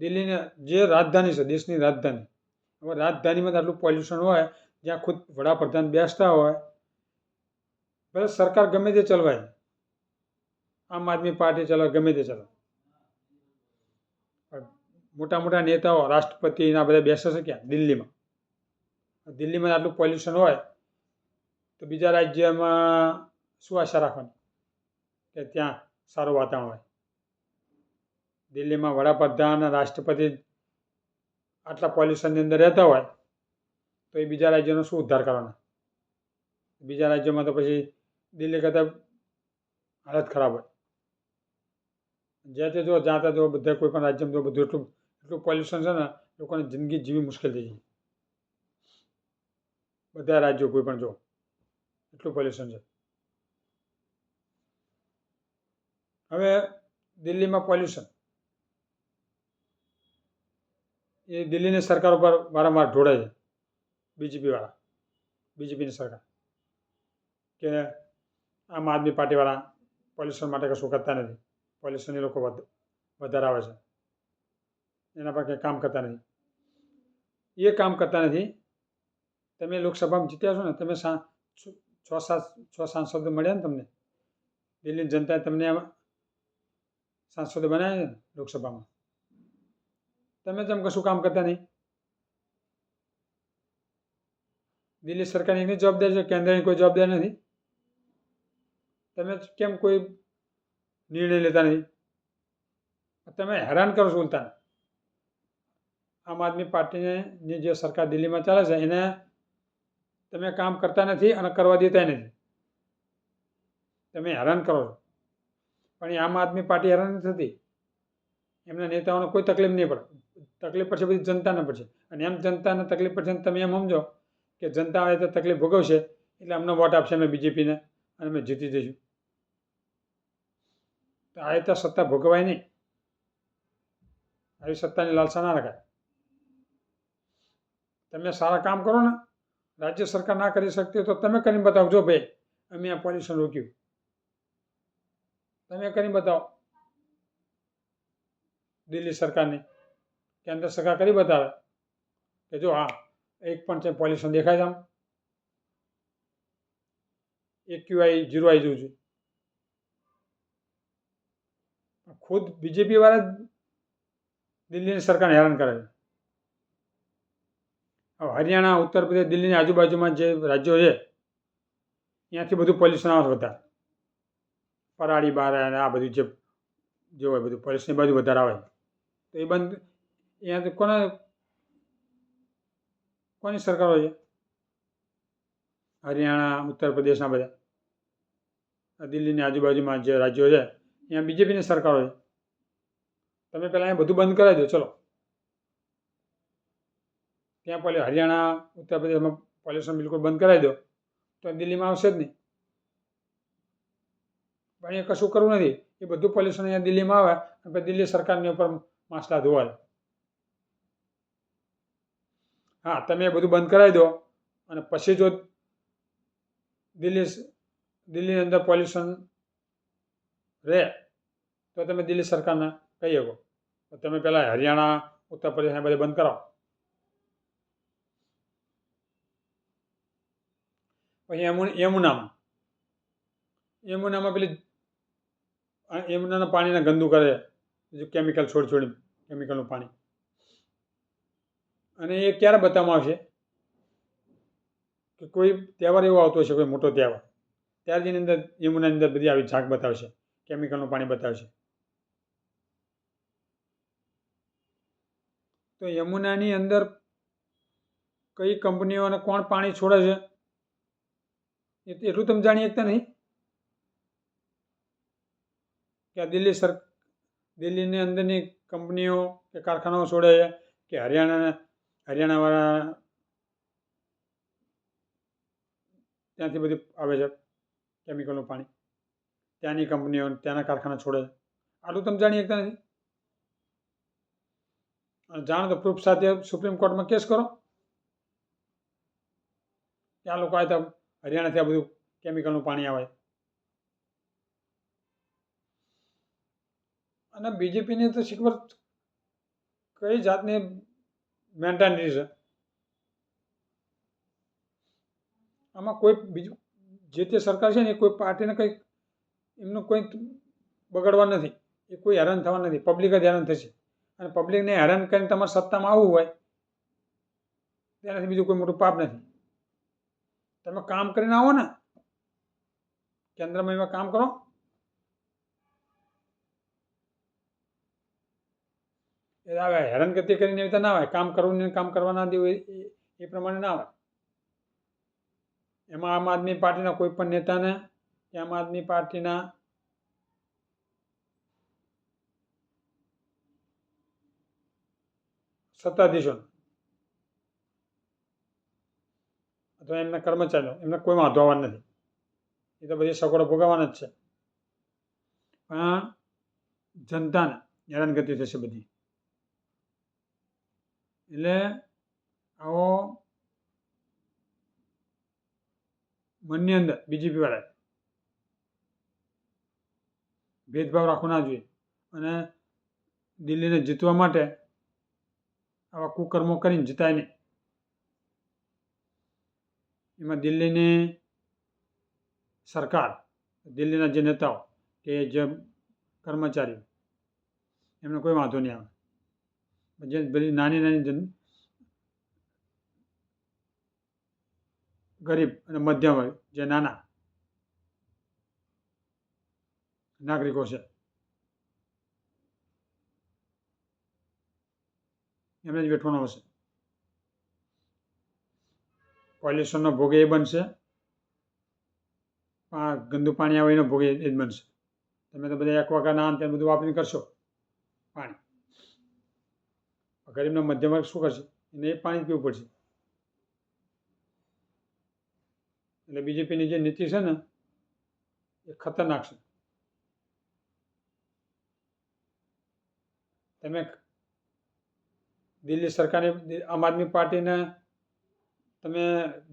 દિલ્હીની જે રાજધાની છે, દેશની રાજધાની, હવે રાજધાનીમાં આટલું પોલ્યુશન હોય, જ્યાં ખુદ વડાપ્રધાન બેસતા હોય, ભલે સરકાર ગમે તે ચલવાય, આમ આદમી પાર્ટી ચલાવે, ગમે તે ચલાવે, મોટા મોટા નેતાઓ, રાષ્ટ્રપતિના બધા બેસે છે ક્યાં? દિલ્હીમાં. દિલ્હીમાં આટલું પોલ્યુશન હોય તો બીજા રાજ્યમાં શું આશા રાખવાની કે ત્યાં સારું વાતાવરણ હોય? દિલ્હીમાં વડાપ્રધાન, રાષ્ટ્રપતિ આટલા પોલ્યુશનની અંદર રહેતા હોય તો એ બીજા રાજ્યનો શું ઉદ્ધાર કરવાના? બીજા રાજ્યોમાં તો પછી દિલ્હી કરતાં હાલત ખરાબ હોય. જ્યાં તે જો જ્યાં ત્યાં જો બધા કોઈ પણ રાજ્યમાં જો બધું એટલું પોલ્યુશન છે ને, લોકોની જિંદગી જીવી મુશ્કેલ થઈ જાય. બધા રાજ્યો કોઈ પણ જો એટલું પોલ્યુશન છે. હવે દિલ્હીમાં પોલ્યુશન એ દિલ્હીની સરકાર ઉપર વારંવાર ઢોળે છે બીજેપીની સરકાર, કે આમ આદમી પાર્ટીવાળા પોલ્યુશન માટે કશું કરતા નથી. પોલ્યુશન એ લોકો વધારે આવે છે, એના પર કંઈ કામ કરતા નથી. એ કામ કરતા નથી તમે લોકસભામાં જીત્યા છો ને, તમે છ સાંસદો મળ્યા ને તમને, દિલ્હીની જનતાએ તમને સાંસદો બનાવ્યા છે ને લોકસભામાં. તમે તેમ કશું કામ કરતા નહીં. દિલ્હી સરકારની એકની જવાબદારી છે, કેન્દ્રની કોઈ જવાબદારી નથી. તમે કેમ કોઈ નિર્ણય લેતા નથી? તમે હેરાન કરો છો ઉલટાને. આમ આદમી પાર્ટીની જે સરકાર દિલ્હીમાં ચાલે છે એને તમે કામ કરતા નથી અને કરવા દેતા નથી. તમે હેરાન કરો છો. પણ એ આમ આદમી પાર્ટી હેરાન નથી થતી. એમના નેતાઓને કોઈ તકલીફ નહીં પડે. તકલીફ પડશે બધી જનતાને પડશે. અને એમ જનતાને તકલીફ પડશે તમે એમ સમજો કે જનતા આવે તો તકલીફ ભોગવશે એટલે અમને વોટ આપશે અમે બીજેપીને અને અમે જીતી જઈશું. તો આ રીતે સત્તા ભોગવાય નહીં. આવી સત્તાની લાલસા ના રખાય. તમે સારા કામ કરો ને, રાજ્ય સરકાર ના કરી શકતી તો તમે કરીને બતાવજો. ભાઈ અમે આ પોલ્યુશન રોક્યું, તમે કરીને બતાવો. દિલ્હી સરકારની, કેન્દ્ર સરકાર કરી બતાવે કે જો હા એક પણ પોલ્યુશન દેખાય છે, આમ AQI 0 આવી જવું છું. ખુદ બીજેપી વાળા દિલ્હીની સરકારને હેરાન કરે છે. હવે હરિયાણા, ઉત્તર પ્રદેશ, દિલ્હીની આજુબાજુમાં જે રાજ્યો છે ત્યાંથી બધું પોલ્યુશન આવે વધારે. પરાળી બાર અને આ બધું જે હોય બધું પોલ્યુશન બાજુ વધારે આવે. તો એ બંધ અહીંયાથી કોની સરકાર હોય છે? હરિયાણા, ઉત્તર પ્રદેશના બધા દિલ્હીની આજુબાજુમાં જે રાજ્યો છે ત્યાં બીજેપીની સરકાર હોય. તમે પહેલાં અહીંયા બધું બંધ કરાવી દો. ચલો ત્યાં હરિયાણા, ઉત્તર પ્રદેશમાં પોલ્યુશન બિલકુલ બંધ કરાવી દો તો દિલ્હીમાં આવશે જ નહીં. પણ અહીંયા કશું કરવું નથી. એ બધું પોલ્યુશન અહીંયા દિલ્હીમાં આવે અને પછી દિલ્હી સરકારની ઉપર માસલા ધોવાય. હા, તમે બધું બંધ કરાવી દો અને પછી જો દિલ્હીની અંદર પોલ્યુશન રહે તો તમે દિલ્હી સરકારને કહી શકો તમે પહેલાં હરિયાણા, ઉત્તર પ્રદેશને બધે બંધ કરાવો. પછી યમુનામાં પેલી યમુનાના પાણીને ગંદુ કરે, બીજું કેમિકલ છોડી કેમિકલનું પાણી. અને એ ક્યારે બતાવવામાં આવશે કે કોઈ તહેવાર એવો આવતો હશે, કોઈ મોટો તહેવાર, ત્યારે જેની અંદર યમુનાની અંદર બધી આવી ઝાંક બતાવશે, કેમિકલનું પાણી બતાવશે. તો યમુનાની અંદર કઈ કંપનીઓ અને કોણ પાણી છોડે છે એટલું તમે જાણી શકતા નહીં કે આ દિલ્હીની અંદરની કંપનીઓ કે કારખાનાઓ છોડે છે કે હરિયાણાવાળા ત્યાંથી બધું આવે છે કેમિકલનું પાણી, ત્યાંની કંપનીઓ ત્યાંના કારખાના છોડે છે. આટલું તમે જાણી શકતા નથી. અને જાણો તો પ્રૂફ સાથે સુપ્રીમ કોર્ટમાં કેસ કરો કે આ લોકો આવ્યા હરિયાણાથી આ બધું કેમિકલનું પાણી આવે. અને બીજેપીની તો શીખબર કઈ જાતની મેન્ટાલિટી છે. આમાં કોઈ બીજું જે તે સરકાર છે ને એ કોઈ પાર્ટીને કંઈ એમનું કોઈ બગડવા નથી. એ કોઈ હેરાન થવા નથી. પબ્લિક જ હેરાન થશે. અને પબ્લિકને હેરાન કરીને તમારે સત્તામાં આવવું હોય તેનાથી બીજું કોઈ મોટું પાપ નથી. તમે કામ કરીને આવો ને, કેન્દ્રમાં એમાં કામ કરો. એ આવે હેરાનગતિ કરીને એવી રીતે ના આવે. કામ કરવું ને કામ કરવા ના દેવું એ પ્રમાણે ના આવે. એમાં આમ આદમી પાર્ટીના કોઈ પણ નેતાને કે આમ આદમી પાર્ટીના સત્તાધીશો અથવા એમના કર્મચારીઓ એમને કોઈ વાંધો આવવાનો નથી. એ તો બધી સગવડો ભોગવવાના જ છે. પણ જનતાને હેરાનગતિ થશે બધી. એટલે આવો મનની અંદર બીજેપી વાળા ભેદભાવ રાખવો ના જોઈએ. અને દિલ્હીને જીતવા માટે આવા કુકર્મો કરીને જીતાય નહીં. એમાં દિલ્હીની સરકાર, દિલ્હીના જે નેતાઓ કે જે કર્મચારીઓ, એમને કોઈ વાંધો નહીં આવે. જે બધી નાની નાની ગરીબ અને મધ્યમ વર્ગ, જે નાના નાગરિકો છે, એમને જ વેઠવાનો હશે. પોલ્યુશનનો ભોગે એ બનશે, ગંદુ પાણી આવે એનો ભોગે એ જ બનશે. તમે તો બધા એક્વાગાર્ડ ના બધું વાપરીને કરશો પાણી. ગરીબનો મધ્યમ વર્ગ શું કરશે? એને એ પાણી પીવું પડશે. એટલે બીજેપીની જે નીતિ છે ને એ ખતરનાક છે. તમે દિલ્હી સરકારની, આમ આદમી પાર્ટીને તમે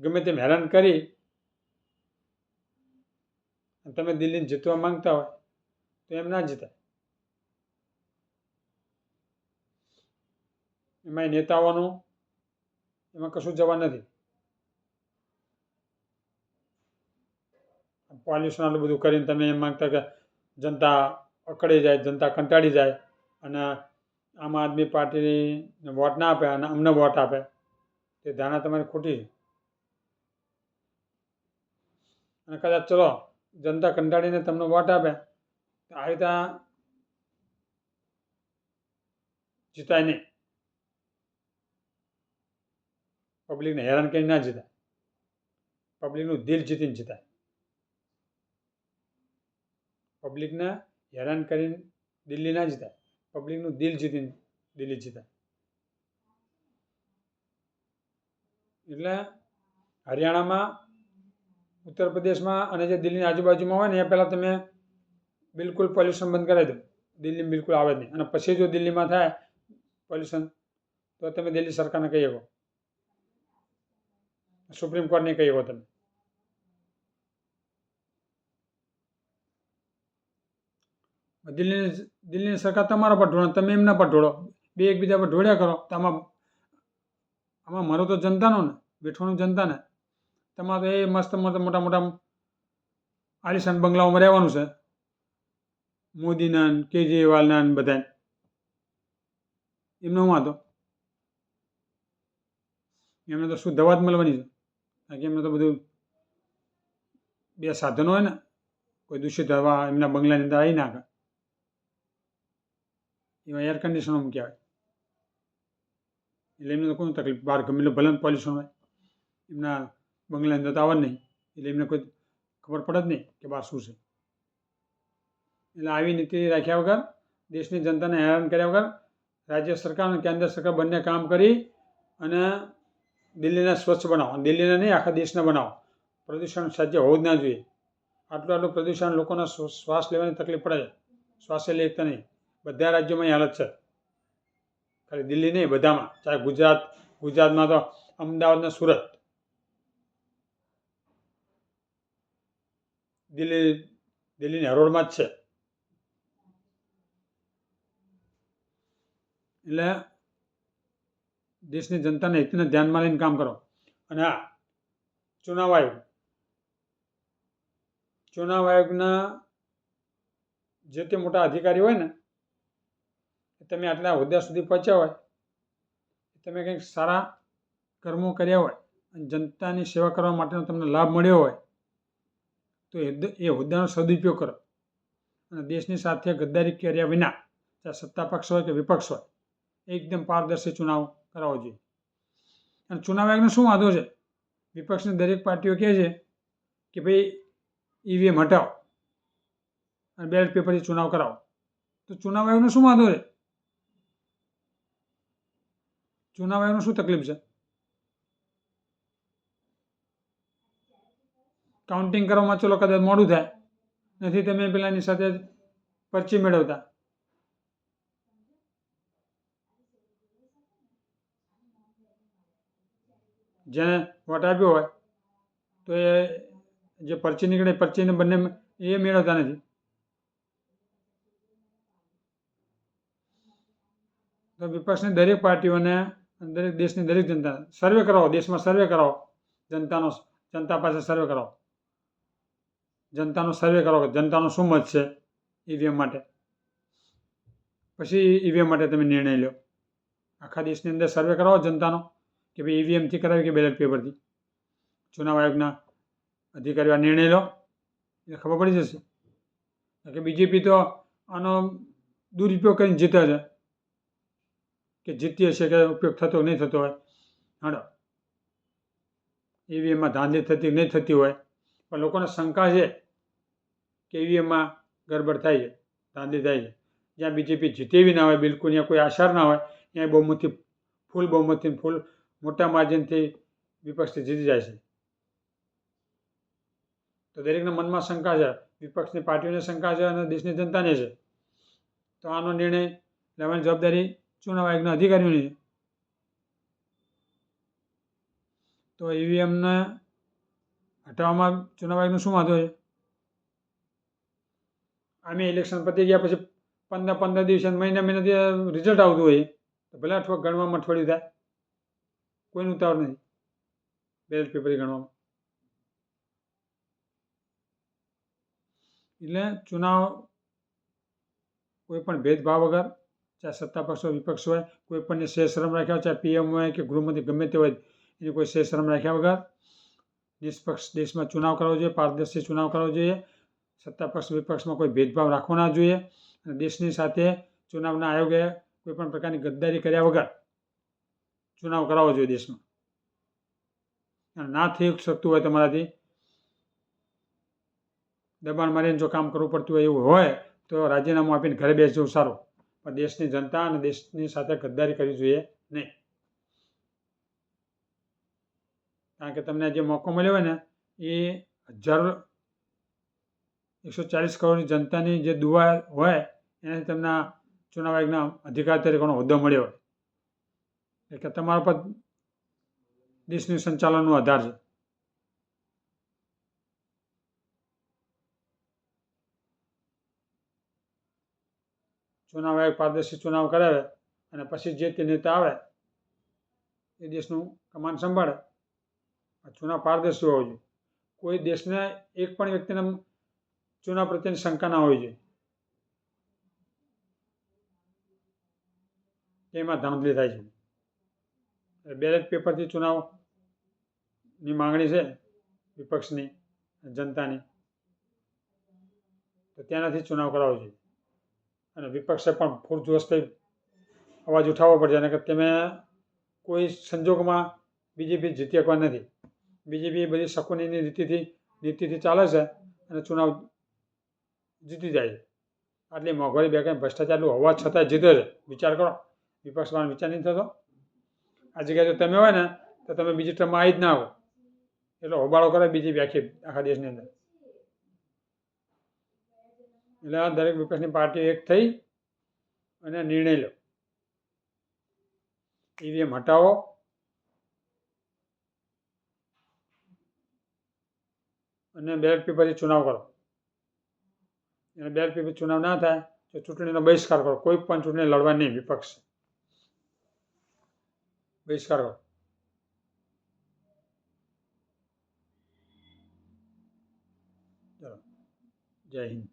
ગમે તેમ હેરાન કરી તમે દિલ્હીને જીતવા માંગતા હોય તો એમ ના જીતાય. એમાં નેતાઓનું એમાં કશું જવા નથી. પોલ્યુશન આટલું બધું કરીને તમે એમ માંગતા કે જનતા અકળાઈ જાય, જનતા કંટાળી જાય અને આમ આદમી પાર્ટીને વોટ ના આપે અને અમને વોટ આપે, તે ધારણા તમારી ખોટી છે. અને કદાચ ચલો જનતા કંટાળીને તમને વોટ આપે તો આ રીતે જીતાય નહીં. પબ્લિકને હેરાન કરીને ના જીતાય, પબ્લિકનું દિલ જીતીને જીતાય. પબ્લિકને હેરાન કરીને દિલ્હી ના જીતાય, પબ્લિકનું દિલ જીતીને દિલ્હી જીતાય. એટલે હરિયાણામાં, ઉત્તર પ્રદેશમાં અને જે દિલ્હીની આજુબાજુમાં હોય ને એ પહેલાં તમે બિલકુલ પોલ્યુશન બંધ કરાવી દો. દિલ્હીમાં બિલકુલ આવે જ નહીં. અને પછી જો દિલ્હીમાં થાય પોલ્યુશન તો તમે દિલ્હી સરકારને કહી શકો, સુપ્રીમ કોર્ટને કહી શકો તમે. દિલ્હીની સરકાર તમારા પર ઢોળો, તમે એમના પર ઢોળો, બે એકબીજા પર ઢોળ્યા કરો તો આમાં મારો તો જનતાનો ને, બેઠવાનું જનતાને. તમારે તો એ મસ્ત મોટા મોટા આલિશાન બંગલાઓમાં રહેવાનું છે, મોદીના કેજરીવાલના બધા. એમનો વાંધો, એમને તો શુદ્ધ હવા જ મળવાની છે. કારણ કે એમને તો બધું બે સાધનો હોય ને, કોઈ દૂષિત હવા એમના બંગલાની અંદર આવી નાખે, એમાં એર કન્ડિશનર કહેવાય. એટલે એમને તો કોઈ તકલીફ, બહાર ગમે એટલું ભલે પોલ્યુશન હોય, એમના બંગલાની અંદર તો આવવા જ નહીં. એટલે એમને કોઈ ખબર પડે જ નહીં કે બહાર શું છે. એટલે આવી નીતિ રાખ્યા વગર, દેશની જનતાને હેરાન કર્યા વગર રાજ્ય સરકાર અને કેન્દ્ર સરકાર બંને કામ કરી અને દિલ્હીને સ્વચ્છ બનાવો. દિલ્હીને નહીં, આખા દેશને બનાવો. પ્રદૂષણ સાજ્ય હોવું જ ના જોઈએ. આટલું પ્રદૂષણ, લોકોને શ્વાસ લેવાની તકલીફ પડે છે, શ્વાસે લેતા નહીં. બધા રાજ્યોમાં એ હાલત છે, ખાલી દિલ્હી નહીં, બધામાં. ચાહે ગુજરાતમાં તો અમદાવાદ ને સુરત, દિલ્હીની હરોળમાં જ છે. એટલે દેશની જનતાને હિતને ધ્યાનમાં લઈને કામ કરો. અને હા, ચુનાવ આયોગના જે તે મોટા અધિકારી હોય ને, તમે આટલા હોદ્દા સુધી પહોંચ્યા હોય, તમે કંઈક સારા કર્મો કર્યા હોય અને જનતાની સેવા કરવા માટેનો તમને લાભ મળ્યો હોય તો એ હોદ્દાનો સદુપયોગ કરો. અને દેશની સાથે ગદ્દારી કર્યા વિના, ચાહે સત્તા પક્ષ હોય કે વિપક્ષ હોય, એકદમ પારદર્શી ચુનાવ કરાવવો જોઈએ. અને ચુનાવ આયોગનો શું વાંધો છે? વિપક્ષની દરેક પાર્ટીઓ કહે છે કે ભાઈ ઈવીએમ હટાવો અને બેલેટ પેપરથી ચુનાવ કરાવો. તો ચુનાવ આયોગનો શું વાંધો છે? ચુનાવ આયોગનો શું તકલીફ છે? કાઉન્ટિંગ કરવામાં ચલો કદાચ મોડું થાય, નથી તમે પેલાની સાથે પરચી મેળવતા, જેને વોટ આપ્યો હોય તો એ જે પરચી નીકળે, પરચીને બંને એ મેળવતા નથી. તો વિપક્ષની દરેક પાર્ટીઓને, દરેક દેશની દરેક જનતાને સર્વે કરાવો, દેશમાં સર્વે કરાવો જનતાનો જનતા પાસે સર્વે કરો, જનતાનો સર્વે કરો કે જનતાનો શું મત છે ઈવીએમ માટે. પછી ઈવીએમ માટે તમે નિર્ણય લો. આખા દેશની અંદર સર્વે કરાવો જનતાનો કે ભાઈ ઈવીએમથી કરાવી કે બેલેટ પેપરથી. ચુનાવ આયોગના અધિકારીઓ આ નિર્ણય લો એટલે ખબર પડી જશે કે બીજેપી તો આનો દુરુપયોગ કરીને જીતે છે, કે જીતી હશે કે ઉપયોગ થતો નહીં થતો હોય. હાડો ઈવીએમમાં ધાંધલી થતી નહીં થતી હોય, પણ લોકોને શંકા છે કે ઈવીએમમાં ગડબડ થાય છે, ધાંધલી થાય છે. જ્યાં બીજેપી જીતે બી ના હોય, બિલકુલ ત્યાં કોઈ આશાર ના હોય, ત્યાં બહુમતી ફૂલ બહુમતી ફૂલ મોટા માર્જિનથી વિપક્ષથી જીતી જાય છે. તો દરેકના મનમાં શંકા છે, વિપક્ષની પાર્ટીઓને શંકા છે અને દેશની જનતાને છે. તો આનો નિર્ણય લેવાની જવાબદારી ચુનાવ આયોગના અધિકારીઓની છે. તો ઈવીએમને હટાવવામાં ચુનાવ આયોગનો શું વાંધો છે? આમે ઇલેક્શન પતી ગયા પછી 15 દિવસે મહિનાથી રિઝલ્ટ આવતું હોય તો ભલે ગણવામાં અઠવાડિયું થાય, કોઈનું ઉતાવળ નથી બેલેટ પેપર ગણવામાં. એટલે ચુનાવ કોઈ પણ ભેદભાવ વગર, ચાહે સત્તા પક્ષ હોય વિપક્ષ હોય, કોઈ પણને શરમ રાખ્યા હોય, ચાહે પીએમ હોય કે ગૃહમંત્રી ગમે તે હોય, એની કોઈ શરમ રાખ્યા વગર નિષ્પક્ષ દેશમાં ચુનાવ કરવો જોઈએ, પારદર્શી ચુનાવ કરવો જોઈએ. સત્તા પક્ષ વિપક્ષમાં કોઈ ભેદભાવ રાખવો ના જોઈએ. અને દેશની સાથે ચુનાવના આયોગે કોઈ પણ પ્રકારની ગદ્દારી કર્યા વગર ચુનાવ કરાવવો જોઈએ દેશમાં. અને ના થઈ શકતું હોય તમારાથી, દબાણ મારીને જો કામ કરવું પડતું હોય એવું હોય તો રાજીનામું આપીને ઘરે બેસવું સારું. પણ દેશની જનતા અને દેશની સાથે ગદ્દારી કરવી જોઈએ નહીં. કારણ કે તમને જે મોકો મળ્યો હોય ને એ 140 કરોડની જનતાની જે દુઆ હોય એનાથી તમને ચુનાવ આયોગના અધિકાર તરીકેનો હોદ્દો મળ્યો હોય. એટલે તમારા પર દેશની સંચાલનનો આધાર છે. ચુનાવ આયોગ પારદર્શી ચુનાવ કરાવે અને પછી જે તે નેતા આવે એ દેશનું કમાન સંભાળે. ચુનાવ પારદર્શી હોવો જોઈએ. કોઈ દેશના એક પણ વ્યક્તિને ચુનાવ પ્રત્યેની શંકા ના હોવી જોઈએ. એમાં ધાંધલી થાય છે. બેલેટ પેપરથી ચુનાવની માંગણી છે વિપક્ષની, જનતાની, તો ત્યાંનાથી ચુનાવ કરાવવો જોઈએ. અને વિપક્ષે પણ પૂરજોશ થઈ અવાજ ઉઠાવવો પડશે. અને કે તમે કોઈ સંજોગોમાં બીજેપી જીતી શકવા નથી. બીજેપી બધી શકુનીની નીતિથી ચાલે છે અને ચુનાવ જીતી જાય છે. આટલી મોંઘવારી બેકાર ભ્રષ્ટાચાર હોવા છતાં જીતે છે. વિચાર કરો, વિપક્ષમાં વિચાર નહીં થતો? આ જગ્યાએ જો તમે હોય ને તો તમે બીજી ટર્મમાં આવી જ ના આવો. એટલો હોબાળો કરે બીજેપી આખા દેશની અંદર. એટલે આ દરેક વિપક્ષની પાર્ટી એક થઈ અને નિર્ણય લો. ઈવીએમ હટાવો અને બેલેટ પેપરથી ચુનાવ કરો. અને બેલેટ પેપર ચુનાવ ના થાય તો ચૂંટણીનો બહિષ્કાર કરો. કોઈ પણ ચૂંટણી લડવા નહીં, વિપક્ષ બહિષ્કાર કરો. ચલો, જય હિન્દ.